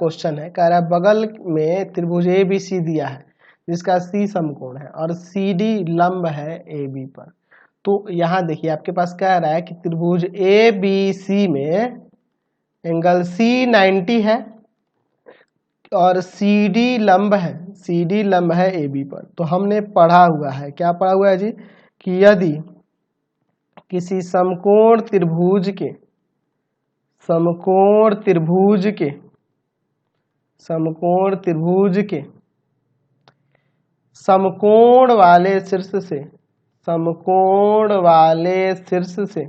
Question है, कह रहा है बगल में त्रिभुज ABC दिया है जिसका C समकोण है और CD लंब है AB पर। तो यहाँ देखिए आपके पास कह रहा है कि त्रिभुज ABC में एंगल C 90 है और CD लंब है, CD लंब है AB पर। तो हमने पढ़ा हुआ है, क्या पढ़ा हुआ है जी, कि यदि किसी समकोण त्रिभुज के समकोण वाले शीर्ष से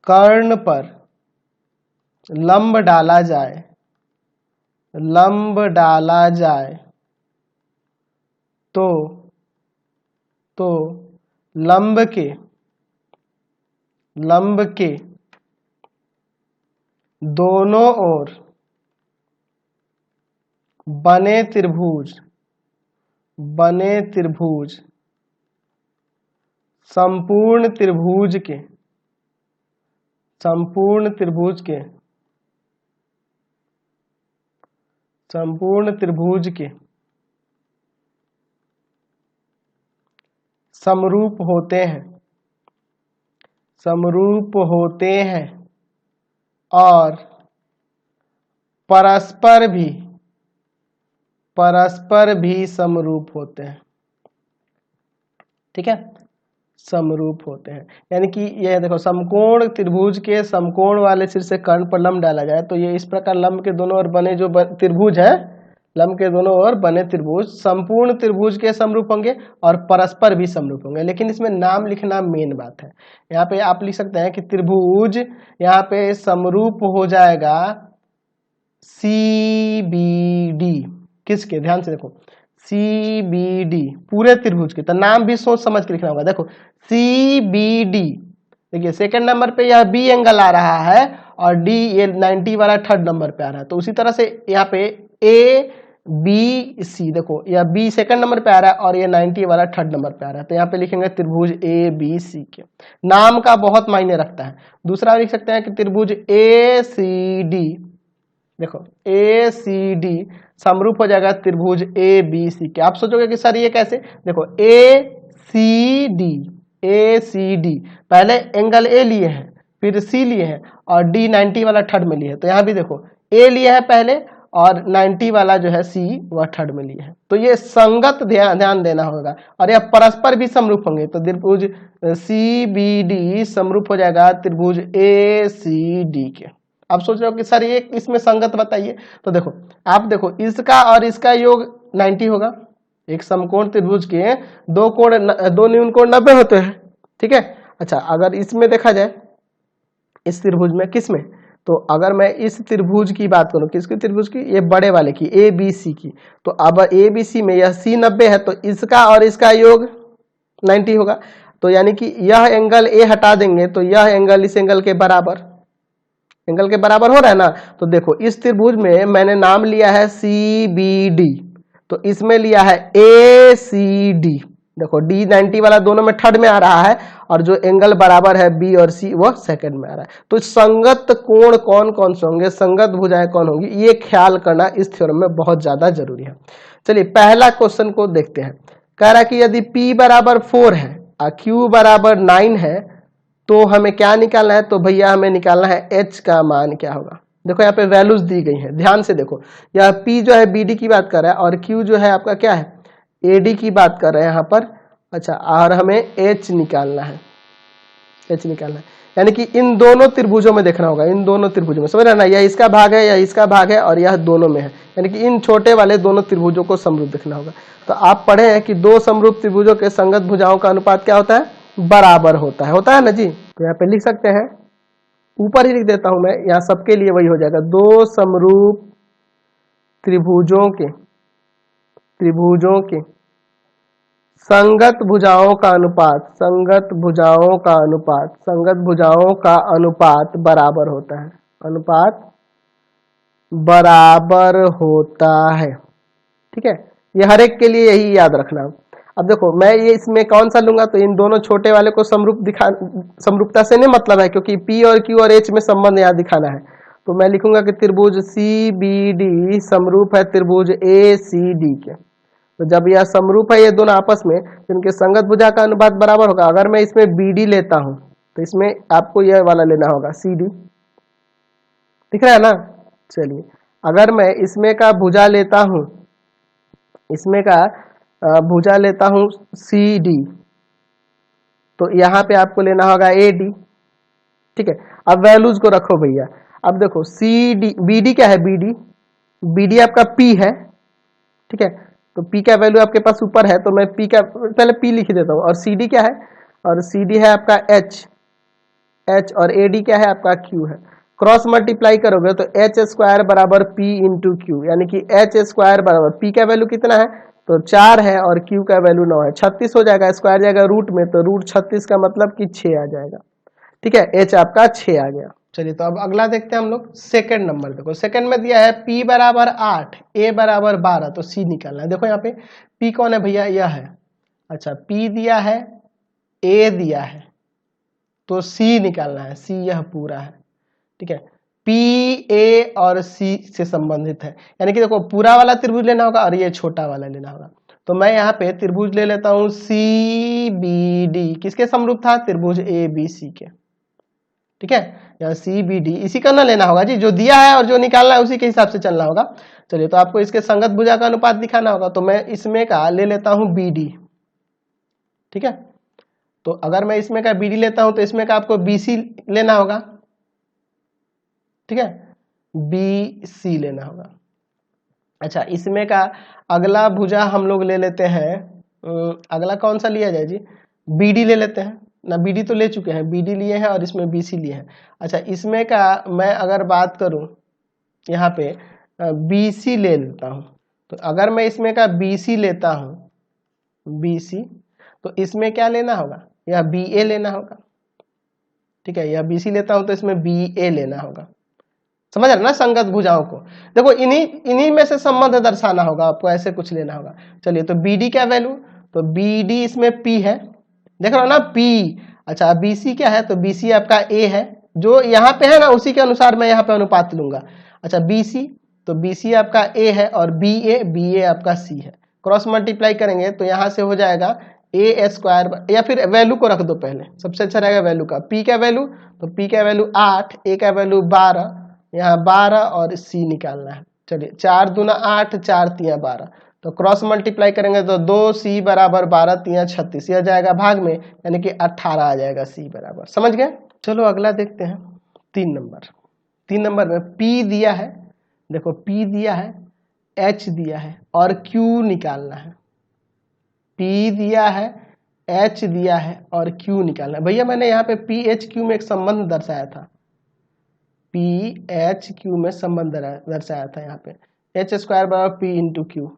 कर्ण पर लंब डाला जाए तो लंब के दोनों ओर बने त्रिभुज संपूर्ण त्रिभुज के समरूप होते हैं और परस्पर भी समरूप होते हैं। ठीक है, समरूप होते हैं, यानी कि ये देखो समकोण त्रिभुज के समकोण वाले शीर्ष से कर्ण पर लंब डाला जाए तो ये इस प्रकार लंब के दोनों ओर बने जो त्रिभुज है, लंब के दोनों ओर बने त्रिभुज संपूर्ण त्रिभुज के समरूप होंगे और परस्पर भी समरूप होंगे। लेकिन इसमें नाम लिखना मेन बात है। यहाँ पे आप लिख सकते हैं कि त्रिभुज यहाँ पे समरूप हो जाएगा CBD, किसके, ध्यान से देखो, CBD पूरे त्रिभुज के। तो नाम भी सोच समझ के लिखना होगा। देखो CBD, देखिए सेकंड नंबर पे यह B एंगल आ रहा है और D ये 90 वाला थर्ड नंबर पे आ रहा है। तो उसी तरह से यहाँ पे ABC, देखो यह B सेकंड नंबर पे आ रहा है और ये 90 वाला थर्ड नंबर पे आ रहा है। तो यहाँ पे लिखेंगे त्रिभुज ABC के। नाम का बहुत मायने रखता है। दूसरा लिख सकते हैं कि त्रिभुज ACD, देखो ACD समरूप हो जाएगा त्रिभुज ABC के। आप सोचोगे कि सर ये कैसे, देखो ACD पहले एंगल A लिए हैं, फिर C लिए हैं और D 90 वाला थर्ड में लिए है। तो यहाँ भी देखो A लिए है पहले और 90 वाला जो है C वह थर्ड में लिए है। तो ये संगत ध्यान देना होगा और यह परस्पर भी समरूप होंगे। तो त्रिभुज CBD समरूप हो जाएगा त्रिभुज ACD के। अब सोच रहे हो कि सर ये इसमें संगत बताइए, तो देखो आप देखो इसका और इसका योग 90 होगा। एक समकोण त्रिभुज के दो न्यून कोण 90 होते हैं। ठीक है, अच्छा अगर इसमें देखा जाए, इस त्रिभुज में, किस में, तो अगर मैं इस त्रिभुज की बात करूं, किसकी त्रिभुज की, ये बड़े वाले की ABC की, तो अब ABC में यह C 90 है तो इसका और इसका योग 90 होगा। तो यानी कि यह एंगल A हटा देंगे तो यह एंगल इस एंगल के बराबर हो रहा है ना। तो देखो इस त्रिभुज में मैंने नाम लिया है CBD, तो इसमें लिया है ACD। देखो D 90 वाला दोनों में थर्ड में आ रहा है और जो एंगल बराबर है B और C वो सेकंड में आ रहा है। तो संगत कोण कौन कौन से होंगे, संगत भुजाएं कौन होंगी, ये ख्याल करना इस थ्योरम में बहुत ज्यादा जरूरी है। चलिए पहला क्वेश्चन को देखते हैं। कह रहा है कि यदि P बराबर 4 है और Q बराबर 9 है तो हमें क्या निकालना है, तो भैया हमें निकालना है H का मान क्या होगा। देखो यहाँ पे वैल्यूज दी गई हैं, ध्यान से देखो। यह P जो है BD की बात कर रहा है और Q जो है आपका क्या है, AD की बात कर रहे हैं यहाँ पर। अच्छा, और हमें H निकालना है, यानी कि इन दोनों त्रिभुजों में देखना होगा, इन दोनों त्रिभुजों में, समझ रहे ना, यह इसका भाग है, यह इसका भाग है और यह दोनों में है, यानी कि इन छोटे वाले दोनों त्रिभुजों को समरूप देखना होगा। तो आप पढ़े हैं कि दो समरूप त्रिभुजों के संगत भुजाओं का अनुपात क्या होता है, बराबर होता है ना जी। तो यहाँ पे लिख सकते हैं, ऊपर ही लिख देता हूं मैं, यहाँ सबके लिए वही हो जाएगा, दो समरूप त्रिभुजों के संगत भुजाओं का अनुपात बराबर होता है। ठीक है, ये हर एक के लिए यही याद रखना। अब देखो मैं ये इसमें कौन सा लूंगा, तो इन दोनों छोटे वाले को समरूपता से नहीं मतलब है, क्योंकि P और Q और H में संबंध यहाँ दिखाना है। तो मैं लिखूंगा कि त्रिभुज CBD समरूप है त्रिभुज ACD के। तो जब यह समरूप है ये दोनों आपस में, तो इनके संगत भुजा का अनुपात बराबर होगा। अगर मैं इसमें BD लेता हूं तो इसमें आपको यह वाला लेना होगा CD, दिख रहा है ना। चलिए, अगर मैं इसमें का भुजा लेता हूं, इसमें का भुजा लेता हूं CD, तो यहां पे आपको लेना होगा AD। ठीक है, अब वैल्यूज को रखो भैया। अब देखो CD BD क्या है, BD आपका P है। ठीक है, तो P का वैल्यू आपके पास ऊपर है, तो मैं P का पहले P लिख देता हूँ। और CD क्या है, और CD है आपका H, और AD क्या है आपका Q है। क्रॉस मल्टीप्लाई करोगे तो H स्क्वायर बराबर P इंटू Q, यानी कि H स्क्वायर बराबर P का वैल्यू कितना है, तो 4 है, और Q का वैल्यू 9 है। 36 हो जाएगा, स्क्वायर जाएगा रूट में, तो रूट 36 का मतलब कि 6 आ जाएगा। ठीक है, H आपका 6 आ गया। चलिए, तो अब अगला देखते हैं हम लोग। सेकंड नंबर देखो, सेकंड में दिया है P बराबर 8, A बराबर 12, तो C निकालना है। देखो यहाँ पे P कौन है भैया, यह है। अच्छा, P दिया है, A दिया है, तो C निकालना है। C यह पूरा है। ठीक है, P, A और C से संबंधित है, यानी कि देखो पूरा वाला त्रिभुज लेना होगा और ये छोटा वाला लेना होगा। तो मैं यहाँ पे त्रिभुज ले लेता हूँ CBD, किसके समरूप था, त्रिभुज ABC के। ठीक है, यहाँ CBD इसी का ना लेना होगा जी, जो दिया है और जो निकालना है उसी के हिसाब से चलना होगा। चलिए, तो आपको इसके संगत भुजा का अनुपात दिखाना होगा, तो मैं इसमें का ले लेता हूँ BD। ठीक है, तो अगर मैं इसमें का BD लेता हूं तो इसमें का आपको BC लेना होगा। ठीक है, BC लेना होगा। अच्छा, इसमें का अगला भुजा हम लोग ले लेते हैं, अगला कौन सा लिया जाए जी, BD ले लेते हैं ना। BD तो ले चुके हैं, BD लिए हैं और इसमें BC लिए हैं। अच्छा, इसमें का मैं अगर बात करूं यहाँ पे BC ले लेता हूं, तो अगर मैं इसमें का BC लेता हूं, BC, तो इसमें क्या लेना होगा, यह BA लेना होगा। ठीक है, यह BC लेता हूं तो इसमें BA लेना होगा। समझ रहे ना संगत भुजाओं को। देखो इन्हीं में से संबंध दर्शाना होगा आपको, ऐसे कुछ लेना होगा। चलिए, तो BD क्या वैल्यू, तो BD इसमें P है, देख रहे हो ना P। अच्छा, BC क्या है, तो BC आपका A है, जो यहाँ पे है ना उसी के अनुसार मैं यहाँ पे अनुपात लूंगा। अच्छा, BC, तो BC आपका A है, और BA आपका C है। क्रॉस मल्टीप्लाई करेंगे तो यहाँ से हो जाएगा A स्क्वायर, या फिर वैल्यू को रख दो पहले, सबसे अच्छा रहेगा वैल्यू का। P का वैल्यू, तो P का वैल्यू 8, A का वैल्यू 12, यहाँ 12 और C निकालना है। चलिए, 4 दूना 8, 4 तिया 12, तो क्रॉस मल्टीप्लाई करेंगे तो 2C बराबर 12 तिया 36, यह जाएगा भाग में, यानी कि 18 आ जाएगा C बराबर। समझ गए। चलो अगला देखते हैं, 3 नंबर। 3 नंबर में P दिया है, देखो P दिया है, H दिया है और Q निकालना है। P दिया है, H दिया है और Q निकालना है। भैया मैंने यहाँ पे PHQ में एक संबंध दर्शाया था, PHQ में संबंध दर्शाया था। यहाँ पे H स्क्वायर बराबर P इंटू Q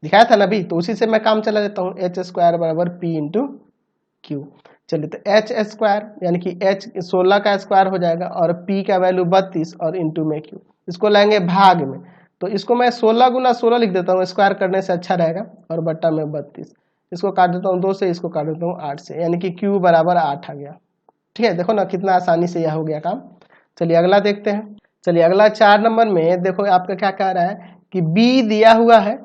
दिखाया था ना भी, तो उसी से मैं काम चला लेता हूँ। H स्क्वायर बराबर P इंटू Q। चलिए, तो H स्क्वायर यानी कि H 16 का स्क्वायर हो जाएगा, और P का वैल्यू 32 और इंटू में Q, इसको लाएंगे भाग में, तो इसको मैं 16 गुना 16 लिख देता हूँ, स्क्वायर करने से अच्छा रहेगा, और बट्टा में 32, इसको काट देता हूँ 2 से, इसको काट देता हूँ 8 से, यानी कि Q बराबर 8 आ गया। ठीक है, देखो ना कितना आसानी से यह हो गया काम। चलिए अगला देखते हैं। चलिए अगला 4 नंबर में देखो आपका क्या कह रहा है कि B दिया हुआ है,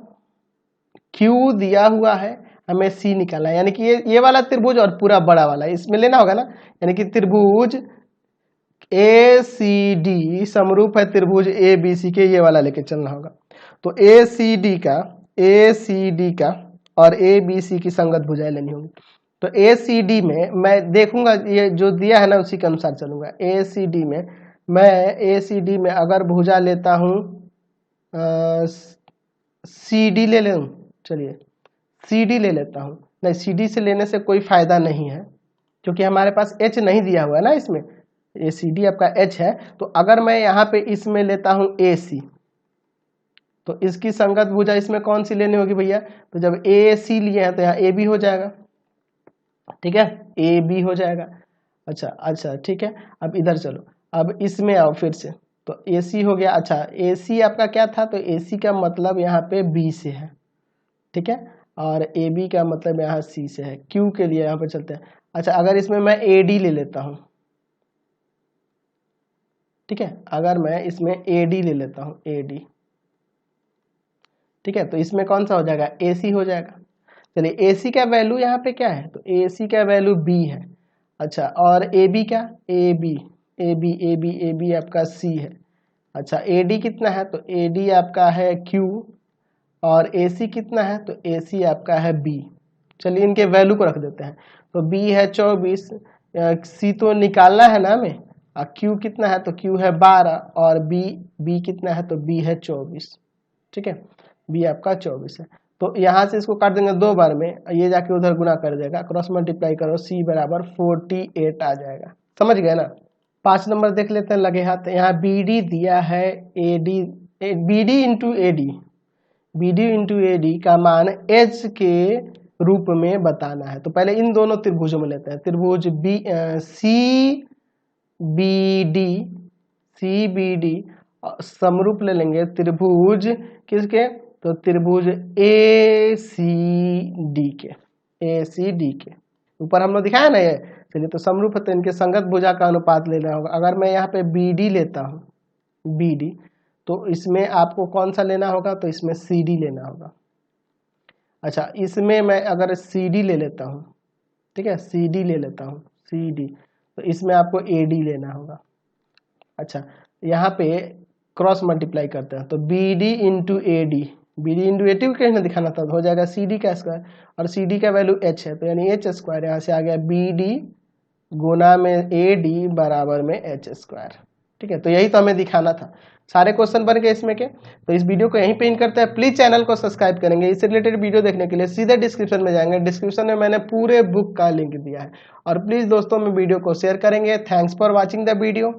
Q दिया हुआ है, हमें C निकालना है, यानी कि ये वाला त्रिभुज और पूरा बड़ा वाला इसमें लेना होगा ना, यानी कि त्रिभुज ACD समरूप है त्रिभुज ABC के, ये वाला लेके चलना होगा। तो ACD का और ABC की संगत भुजाएं लेनी होगी। तो ACD में मैं देखूंगा, ये जो दिया है ना उसी के अनुसार चलूंगा। ACD में अगर भुजा लेता हूं CD ले लूं, चलिए CD ले लेता हूं। नहीं, CD से लेने से कोई फायदा नहीं है, क्योंकि हमारे पास H नहीं दिया हुआ है ना इसमें, ACD आपका H है। तो अगर मैं यहाँ पे इसमें लेता हूं AC, तो इसकी संगत भुजा इसमें कौन सी लेनी होगी भैया, तो जब AC लिए हैं तो यहाँ AB हो जाएगा। ठीक है, AB हो जाएगा। अच्छा ठीक है, अब इधर चलो, अब इसमें आओ फिर से, तो AC हो गया। अच्छा, AC आपका क्या था, तो AC का मतलब यहाँ पे B से है। ठीक है, और AB का मतलब यहाँ C से है। Q के लिए यहाँ पे चलते हैं। अच्छा, अगर इसमें मैं AD ले लेता हूँ, ठीक है। अगर मैं इसमें AD ले लेता हूँ, AD, ठीक है, तो इसमें कौन सा हो जाएगा, AC हो जाएगा। चलिए AC का वैल्यू यहाँ पे क्या है, तो AC का वैल्यू B है। अच्छा, और AB क्या, AB आपका C है। अच्छा, AD कितना है, तो AD आपका है Q, और AC कितना है, तो AC आपका है B। चलिए इनके वैल्यू को रख देते हैं। तो B है 24, C तो निकालना है ना हमें, और Q कितना है, तो Q है 12, और B कितना है, तो B है 24। ठीक है, B आपका 24 है। तो यहाँ से इसको काट देंगे 2 बार में, ये जाके उधर गुना कर देगा, क्रॉस मल्टीप्लाई करो, C बराबर 48 आ जाएगा। समझ गए ना। 5 नंबर देख लेते हैं लगे हाथ। यहाँ BD दिया है AD, BD इंटू AD का मान H के रूप में बताना है। तो पहले इन दोनों त्रिभुजों में लेते हैं। त्रिभुज CBD समरूप ले लेंगे त्रिभुज किसके, तो त्रिभुज ACD के ऊपर हम लोग दिखाया ना ये। चलिए, तो समरूप है तो इनके संगत भुजा का अनुपात लेना होगा। अगर मैं यहाँ पे BD लेता हूँ, BD, तो इसमें आपको कौन सा लेना होगा, तो इसमें CD लेना होगा। अच्छा, इसमें मैं अगर CD ले लेता हूँ, ठीक है, CD ले लेता हूँ, CD, तो इसमें आपको AD लेना होगा। अच्छा, यहाँ पे क्रॉस मल्टीप्लाई करते हैं, तो BD इंटू AD को कैसे दिखाना था, तो हो जाएगा CD का स्क्वायर, और CD का वैल्यू H है, तो यानी H स्क्वायर, यहाँ से आ गया BD गुना में AD बराबर में H स्क्वायर। ठीक है, तो यही तो हमें दिखाना था। सारे क्वेश्चन बन गए इसमें के। तो इस वीडियो को यहीं पे इन करते हैं। प्लीज चैनल को सब्सक्राइब करेंगे। इससे रिलेटेड वीडियो देखने के लिए सीधे डिस्क्रिप्शन में जाएंगे। डिस्क्रिप्शन में मैंने पूरे बुक का लिंक दिया है। और प्लीज दोस्तों में वीडियो को शेयर करेंगे। Thanks for watching the video.